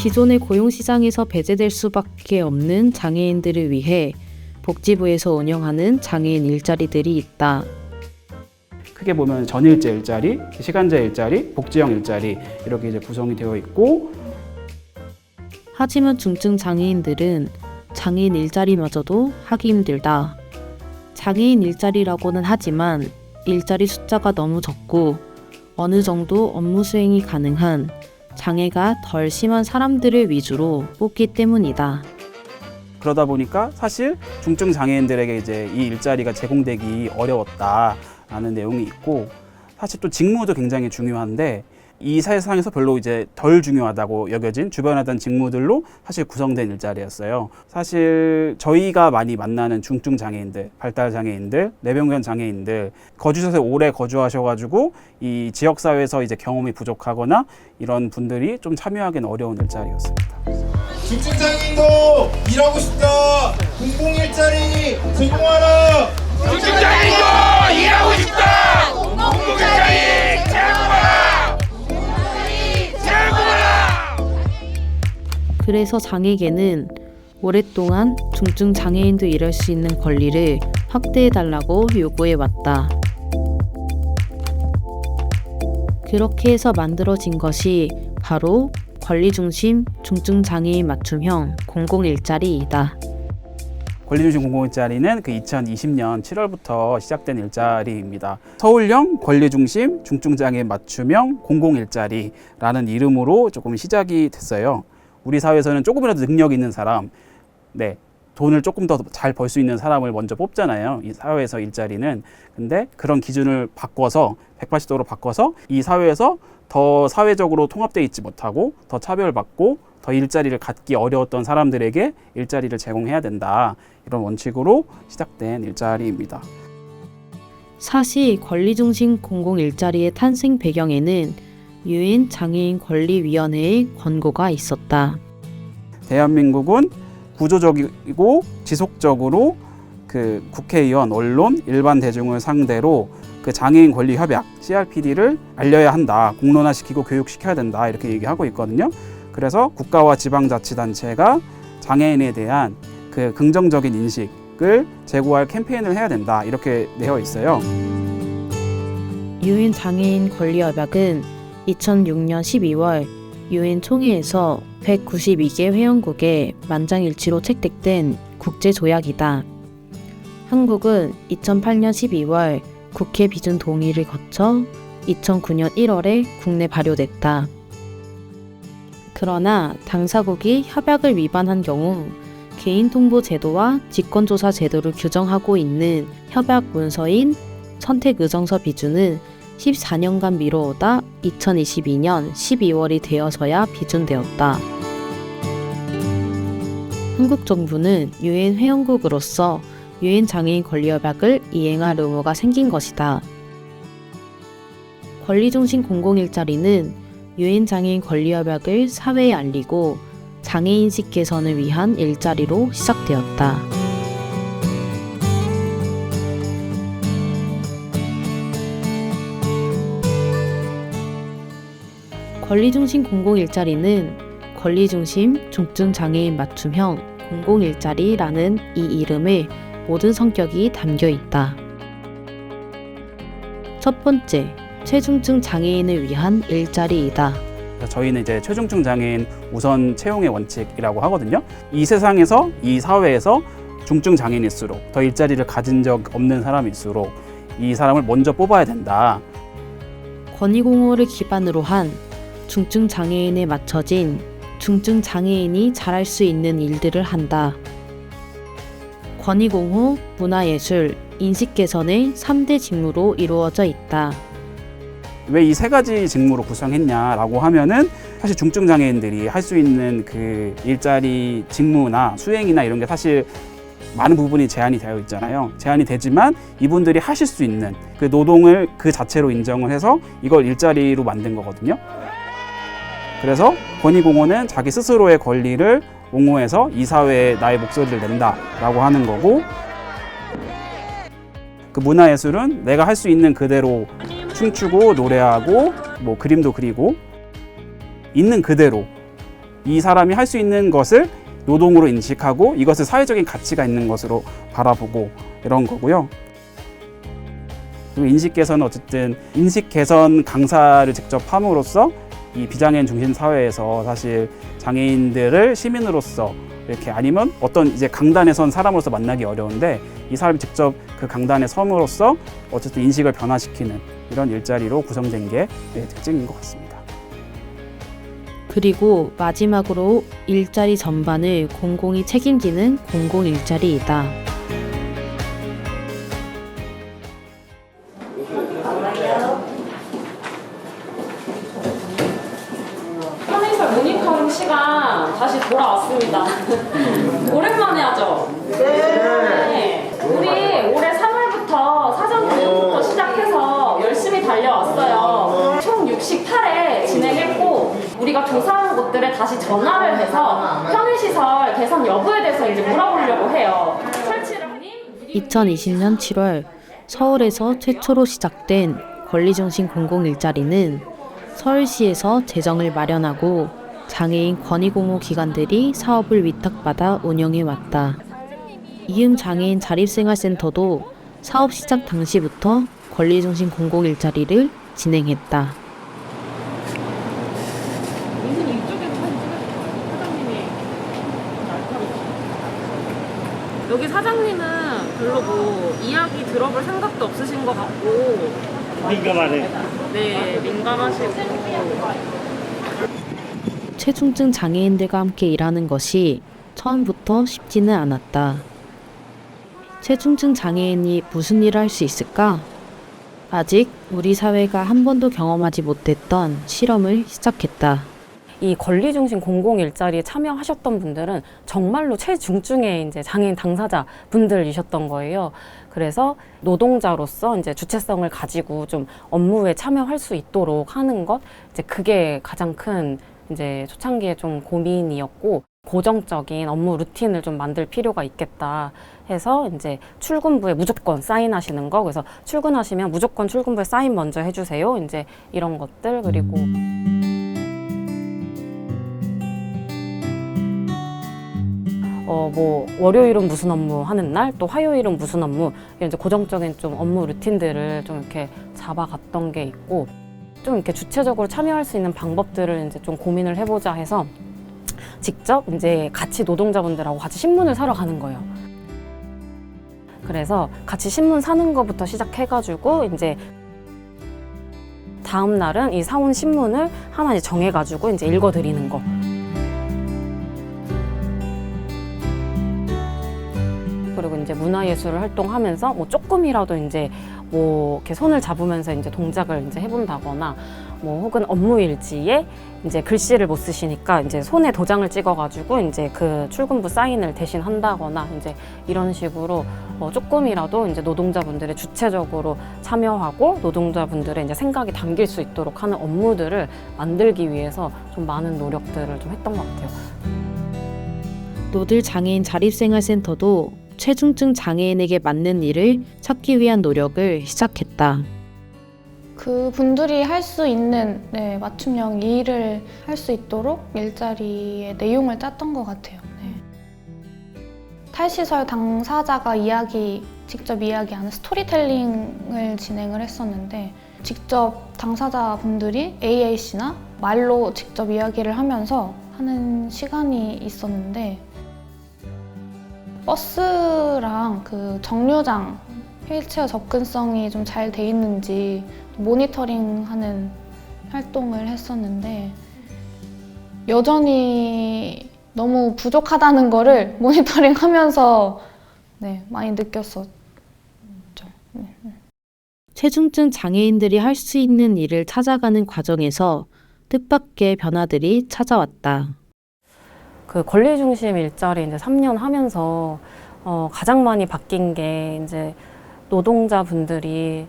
기존의 고용시장에서 배제될 수밖에 없는 장애인들을 위해 복지부에서 운영하는 장애인 일자리들이 있다. 크게 보면 전일제 일자리, 시간제 일자리, 복지형 일자리 이렇게 이제 구성이 되어 있고, 하지만 중증 장애인들은 장애인 일자리마저도 하기 힘들다. 장애인 일자리라고는 하지만 일자리 숫자가 너무 적고 어느 정도 업무 수행이 가능한 장애가 덜 심한 사람들을 위주로 뽑기 때문이다. 그러다 보니까 사실 중증 장애인들에게 이제 이 일자리가 제공되기 어려웠다라는 내용이 있고, 사실 또 직무도 굉장히 중요한데 이 세상에서 별로 이제 덜 중요하다고 여겨진 주변에 하던 직무들로 사실 구성된 일자리였어요. 사실 저희가 많이 만나는 중증 장애인들, 발달 장애인들, 뇌병변 장애인들, 거주지에서 오래 거주하셔가지고 이 지역 사회에서 이제 경험이 부족하거나 이런 분들이 좀 참여하기는 어려운 일자리였습니다. 중증 장애인도 일하고 싶다. 공공 일자리 제공하라. 중증 장애인도 일하고 싶다. 공공 일자리 제공하라. 그래서 장애계는 오랫동안 중증 장애인도 일할 수 있는 권리를 확대해달라고 요구해왔다. 그렇게 해서 만들어진 것이 바로 권리중심 중증 장애인 맞춤형 공공일자리이다. 권리중심 공공일자리는 그 2020년 7월부터 시작된 일자리입니다. 서울형 권리중심 중증장애인 맞춤형 공공일자리라는 이름으로 조금 시작이 됐어요. 우리 사회에서는 조금이라도 능력 있는 사람, 돈을 조금 더 잘 벌 수 있는 사람을 먼저 뽑잖아요. 이 사회에서 일자리는. 근데 그런 기준을 바꿔서 180도로 바꿔서 이 사회에서 더 사회적으로 통합되어 있지 못하고 더 차별받고 더 일자리를 갖기 어려웠던 사람들에게 일자리를 제공해야 된다. 이런 원칙으로 시작된 일자리입니다. 사실 권리중심 공공일자리의 탄생 배경에는 유엔 장애인 권리위원회의 권고가 있었다. 대한민국은 구조적이고 지속적으로 그 국회의원, 언론, 일반 대중을 상대로 그 장애인 권리 협약 CRPD를 알려야 한다. 공론화시키고 교육시켜야 된다. 이렇게 얘기하고 있거든요. 그래서 국가와 지방자치단체가 장애인에 대한 그 긍정적인 인식을 제고할 캠페인을 해야 된다. 이렇게 되어 있어요. 유엔 장애인 권리협약은 2006년 12월 유엔 총회에서 192개 회원국에 만장일치로 채택된 국제조약이다. 한국은 2008년 12월 국회 비준 동의를 거쳐 2009년 1월에 국내 발효됐다. 그러나 당사국이 협약을 위반한 경우 개인통보 제도와 직권조사 제도를 규정하고 있는 협약 문서인 선택의정서 비준은 14년간 미뤄오다 2022년 12월이 되어서야 비준되었다. 한국 정부는 유엔 회원국으로서 유엔 장애인 권리협약을 이행할 의무가 생긴 것이다. 권리중심 공공일자리는 유엔 장애인 권리협약을 사회에 알리고 장애인식 개선을 위한 일자리로 시작되었다. 권리중심 공공일자리는 권리중심 중증장애인 맞춤형 공공일자리라는 이 이름에 모든 성격이 담겨 있다. 첫 번째, 최중증 장애인을 위한 일자리이다. 저희는 이제 최중증 장애인 우선 채용의 원칙이라고 하거든요. 이 세상에서, 이 사회에서 중증 장애인일수록 더 일자리를 가진 적 없는 사람일수록 이 사람을 먼저 뽑아야 된다. 권익공호를 기반으로 한 중증 장애인에 맞춰진 중증 장애인이 잘할 수 있는 일들을 한다. 권익공호, 문화예술, 인식개선의 3대 직무로 이루어져 있다. 왜 이 세 가지 직무로 구성했냐라고 하면은 사실 중증 장애인들이 할 수 있는 그 일자리 직무나 수행이나 이런 게 사실 많은 부분이 제한이 되어 있잖아요. 제한이 되지만 이분들이 하실 수 있는 그 노동을 그 자체로 인정을 해서 이걸 일자리로 만든 거거든요. 그래서 권익공호는 자기 스스로의 권리를 옹호해서 이 사회에 나의 목소리를 낸다라고 하는 거고, 그 문화예술은 내가 할 수 있는 그대로 춤추고 노래하고 뭐 그림도 그리고 있는 그대로 이 사람이 할 수 있는 것을 노동으로 인식하고 이것을 사회적인 가치가 있는 것으로 바라보고 이런 거고요. 그리고 인식 개선은 어쨌든 인식 개선 강사를 직접 함으로써 이 비장애인 중심 사회에서 사실 장애인들을 시민으로서 이렇게 아니면 어떤 이제 강단에 선 사람으로서 만나기 어려운데 이 사람이 직접 그 강단에 섬으로써 어쨌든 인식을 변화시키는 이런 일자리로 구성된 게 특징인 것 같습니다. 그리고 마지막으로 일자리 전반을 공공이 책임지는 공공일자리이다. 편의설 모니터링 시간 다시 돌아왔습니다. 오랜만에 하죠? 네. 우리 올해 3월부터 사전 교육부터 시작해서 열심히 달려왔어요. 총 68회 진행했고 우리가 조사한 곳들에 다시 전화를 해서 편의시설 개선 여부에 대해서 이제 물어보려고 해요. 설치를 2020년 7월 서울에서 최초로 시작된 권리중심 공공일자리는 서울시에서 재정을 마련하고 장애인 권익공호 기관들이 사업을 위탁받아 운영해왔다. 이응 장애인 자립생활센터도 사업 시작 당시부터 권리중심 공공일자리를 진행했다. 여기 사장님은 별로 뭐 이야기 들어볼 생각도 없으신 것 같고 민감하네. 네, 민감하시고 체중증 장애인들과 함께 일하는 것이 처음부터 쉽지는 않았다. 체중증 장애인이 무슨 일을 할 수 있을까? 아직 우리 사회가 한 번도 경험하지 못했던 실험을 시작했다. 이 권리중심 공공일자리에 참여하셨던 분들은 정말로 최중증의 이제 장애인 당사자 분들이셨던 거예요. 그래서 노동자로서 이제 주체성을 가지고 좀 업무에 참여할 수 있도록 하는 것, 이제 그게 가장 큰 이제 초창기에 좀 고민이었고, 고정적인 업무 루틴을 좀 만들 필요가 있겠다 해서 이제 출근부에 무조건 사인하시는 거, 그래서 출근하시면 무조건 출근부에 사인 먼저 해주세요. 이제 이런 것들, 그리고 뭐 월요일은 무슨 업무 하는 날, 또 화요일은 무슨 업무, 이런 이제 고정적인 좀 업무 루틴들을 좀 이렇게 잡아갔던 게 있고, 좀 이렇게 주체적으로 참여할 수 있는 방법들을 이제 좀 고민을 해보자 해서 직접 이제 같이 노동자분들하고 같이 신문을 사러 가는 거예요. 그래서 같이 신문 사는 거부터 시작해가지고 이제 다음 날은 이 사온 신문을 하나 이제 정해가지고 이제 읽어드리는 거. 그리고 이제 문화예술을 활동하면서 뭐 조금이라도 이제 뭐 이렇게 손을 잡으면서 이제 동작을 이제 해본다거나, 뭐 혹은 업무일지에 이제 글씨를 못 쓰시니까 이제 손에 도장을 찍어가지고 이제 그 출근부 사인을 대신 한다거나, 이제 이런 식으로 조금이라도 이제 노동자분들의 주체적으로 참여하고 노동자분들의 이제 생각이 담길 수 있도록 하는 업무들을 만들기 위해서 좀 많은 노력들을 좀 했던 것 같아요. 노들 장애인 자립생활센터도 체중증 장애인에게 맞는 일을 찾기 위한 노력을 시작했다. 그 분들이 할 수 있는 맞춤형 일을 할 수 있도록 일자리의 내용을 짰던 것 같아요. 탈시설 당사자가 직접 이야기하는 스토리텔링을 진행을 했었는데, 직접 당사자분들이 AAC나 말로 직접 이야기를 하면서 하는 시간이 있었는데, 버스랑 그 정류장 휠체어 접근성이 좀 잘 돼 있는지 모니터링하는 활동을 했었는데, 여전히 너무 부족하다는 거를 모니터링하면서 많이 느꼈었죠. 체중증 장애인들이 할 수 있는 일을 찾아가는 과정에서 뜻밖의 변화들이 찾아왔다. 그 권리중심 일자리 이제 3년 하면서 가장 많이 바뀐 게 이제 노동자분들이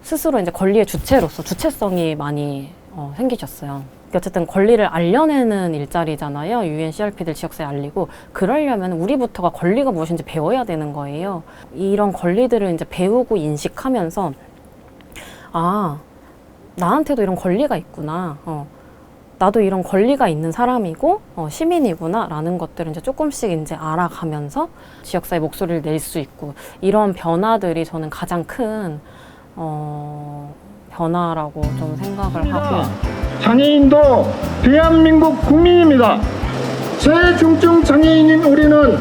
스스로 이제 권리의 주체로서 주체성이 많이 생기셨어요. 어쨌든 권리를 알려내는 일자리잖아요. UN CRP들 지역사회 알리고, 그러려면 우리부터가 권리가 무엇인지 배워야 되는 거예요. 이런 권리들을 이제 배우고 인식하면서, 아, 나한테도 이런 권리가 있구나. 나도 이런 권리가 있는 사람이고 시민이구나 라는 것들을 이제 조금씩 이제 알아가면서 지역사회 목소리를 낼 수 있고 이런 변화들이 저는 가장 큰 변화라고 좀 생각을 하고 장애인도 대한민국 국민입니다. 최중증 장애인인 우리는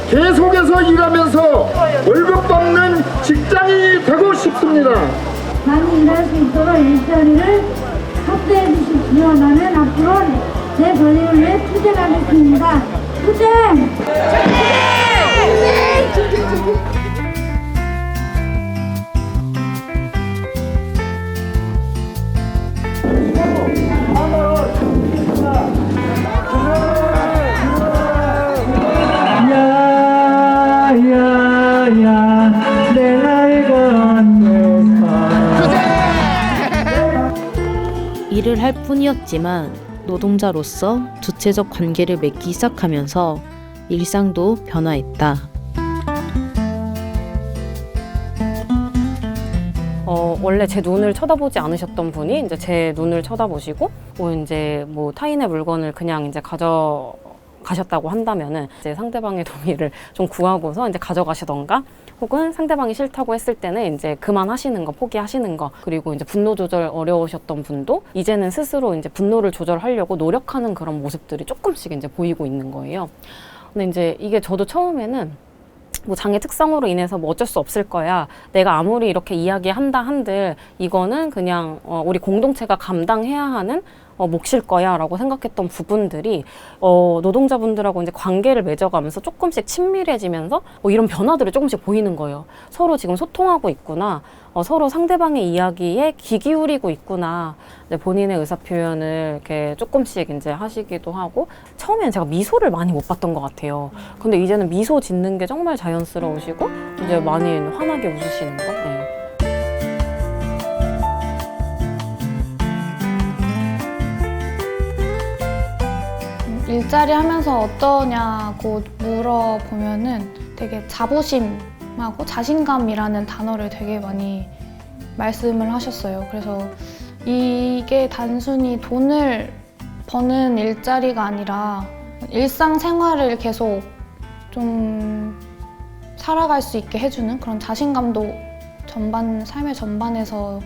계속해서 일하면서 월급 받는 직장인이 되고 싶습니다. 많이 일할 수 있도록 일자리를 확대해 주십시오. 나는 앞으로 내 권리를 위해 투쟁하겠습니다. 투쟁! 일을 할 뿐이었지만 노동자로서 주체적 관계를 맺기 시작하면서 일상도 변화했다. 원래 제 눈을 쳐다보지 않으셨던 분이 이제 제 눈을 쳐다보시고 이제 뭐 타인의 물건을 그냥 이제 가져가셨다고 한다면은 이제 상대방의 동의를 좀 구하고서 이제 가져가시던가 혹은 상대방이 싫다고 했을 때는 이제 그만하시는 거, 포기하시는 거, 그리고 이제 분노 조절 어려우셨던 분도 이제는 스스로 이제 분노를 조절하려고 노력하는 그런 모습들이 조금씩 이제 보이고 있는 거예요. 근데 이제 이게 저도 처음에는 뭐 장애 특성으로 인해서 뭐 어쩔 수 없을 거야. 내가 아무리 이렇게 이야기한다 한들 이거는 그냥 우리 공동체가 감당해야 하는 몫일 거야 라고 생각했던 부분들이 노동자분들하고 이제 관계를 맺어가면서 조금씩 친밀해지면서 이런 변화들이 조금씩 보이는 거예요. 서로 지금 소통하고 있구나. 서로 상대방의 이야기에 귀 기울이고 있구나. 이제 본인의 의사표현을 이렇게 조금씩 이제 하시기도 하고 처음에는 제가 미소를 많이 못 봤던 것 같아요. 근데 이제는 미소 짓는 게 정말 자연스러우시고 이제 많이 환하게 웃으시는 거. 네. 일자리 하면서 어떠냐고 물어보면은 되게 자부심하고 자신감이라는 단어를 되게 많이 말씀을 하셨어요. 그래서 이게 단순히 돈을 버는 일자리가 아니라 일상생활을 계속 좀 살아갈 수 있게 해주는 그런 자신감도 삶의 전반에서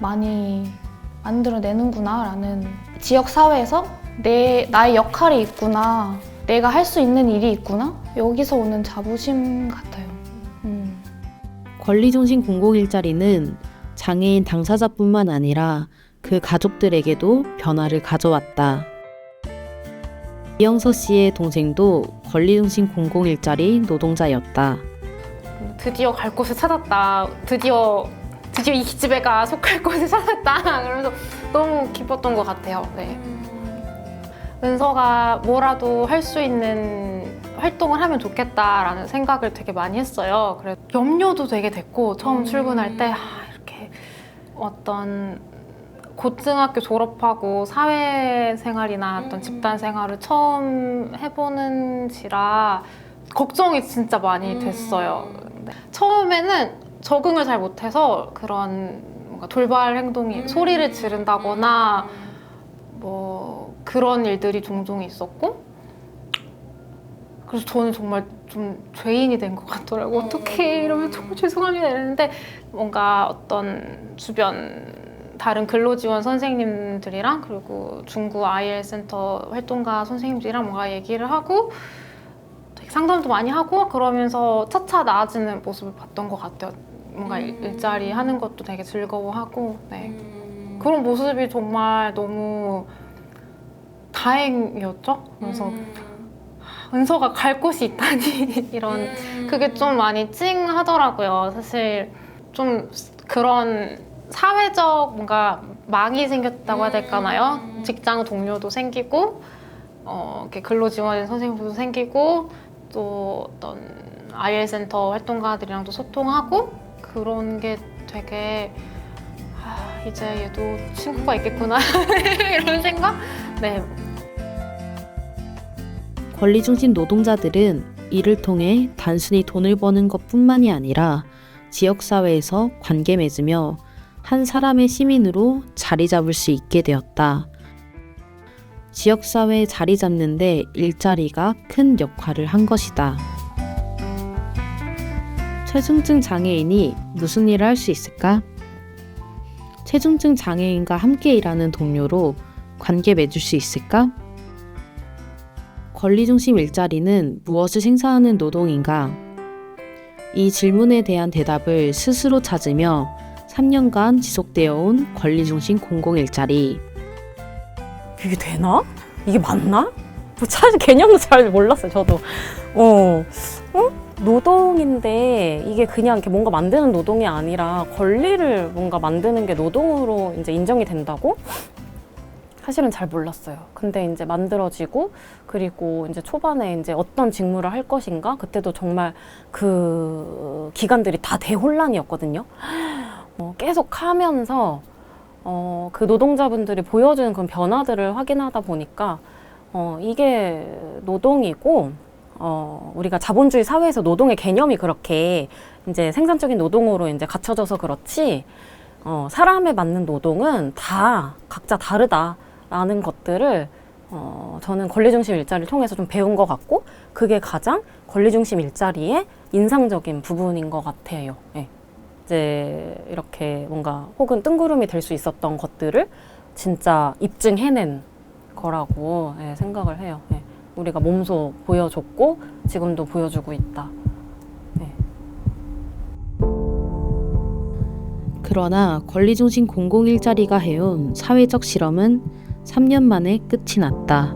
많이 만들어내는구나 라는 지역사회에서 나의 역할이 있구나, 내가 할 수 있는 일이 있구나, 여기서 오는 자부심 같아요. 권리중심 공공일자리는 장애인 당사자뿐만 아니라 그 가족들에게도 변화를 가져왔다. 이영서 씨의 동생도 권리중심 공공일자리 노동자였다. 드디어 갈 곳을 찾았다. 드디어 이 기집애가 속할 곳을 찾았다. 그러면서 너무 기뻤던 것 같아요. 네. 은서가 뭐라도 할 수 있는 활동을 하면 좋겠다라는 생각을 되게 많이 했어요. 그래서 염려도 되게 됐고 처음 출근할 때 이렇게 어떤 고등학교 졸업하고 사회생활이나 어떤 집단생활을 처음 해보는지라 걱정이 진짜 많이 됐어요. 처음에는 적응을 잘 못해서 그런 뭔가 돌발 행동이 소리를 지른다거나 뭐 그런 일들이 종종 있었고 그래서 저는 정말 좀 죄인이 된 것 같더라고요. 어떻게 이러면 정말 죄송합니다 이랬는데 뭔가 어떤 주변 다른 근로지원 선생님들이랑 그리고 중구 IL 센터 활동가 선생님들이랑 뭔가 얘기를 하고 되게 상담도 많이 하고 그러면서 차차 나아지는 모습을 봤던 것 같아요. 뭔가 일자리 하는 것도 되게 즐거워하고 네. 그런 모습이 정말 너무 다행이었죠. 그래서 은서가 갈 곳이 있다니 이런 그게 좀 많이 찡하더라고요. 사실 좀 그런 사회적 뭔가 망이 생겼다고 해야 될까나요? 직장 동료도 생기고 이렇게 근로지원 선생님도 생기고 또 어떤 IL 센터 활동가들이랑도 소통하고 그런 게 되게 이제 얘도 친구가 있겠구나 이런 생각? 네. 권리중심 노동자들은 이를 통해 단순히 돈을 버는 것뿐만이 아니라 지역사회에서 관계 맺으며 한 사람의 시민으로 자리 잡을 수 있게 되었다. 지역사회에 자리 잡는 데 일자리가 큰 역할을 한 것이다. 체중증 장애인이 무슨 일을 할 수 있을까? 체중증 장애인과 함께 일하는 동료로 관계 맺을 수 있을까? 권리중심 일자리는 무엇을 생산하는 노동인가? 이 질문에 대한 대답을 스스로 찾으며 3년간 지속되어 온 권리중심 공공일자리. 이게 되나? 이게 맞나? 사실 개념도 잘 몰랐어요, 저도. 노동인데 이게 그냥 이렇게 뭔가 만드는 노동이 아니라 권리를 뭔가 만드는 게 노동으로 이제 인정이 된다고? 사실은 잘 몰랐어요. 근데 이제 만들어지고, 그리고 이제 초반에 이제 어떤 직무를 할 것인가? 그때도 정말 그 기간들이 다 대혼란이었거든요. 계속 하면서 그 노동자분들이 보여주는 그런 변화들을 확인하다 보니까 이게 노동이고, 우리가 자본주의 사회에서 노동의 개념이 그렇게 이제 생산적인 노동으로 이제 갖춰져서 그렇지, 사람에 맞는 노동은 다 각자 다르다라는 것들을 저는 권리중심 일자리를 통해서 좀 배운 것 같고, 그게 가장 권리중심 일자리의 인상적인 부분인 것 같아요. 네. 이제 이렇게 뭔가 혹은 뜬구름이 될 수 있었던 것들을 진짜 입증해낸 거라고 생각을 해요. 네. 우리가 몸소 보여줬고 지금도 보여주고 있다. 네. 그러나 권리중심 공공일자리가 해온 사회적 실험은 3년 만에 끝이 났다.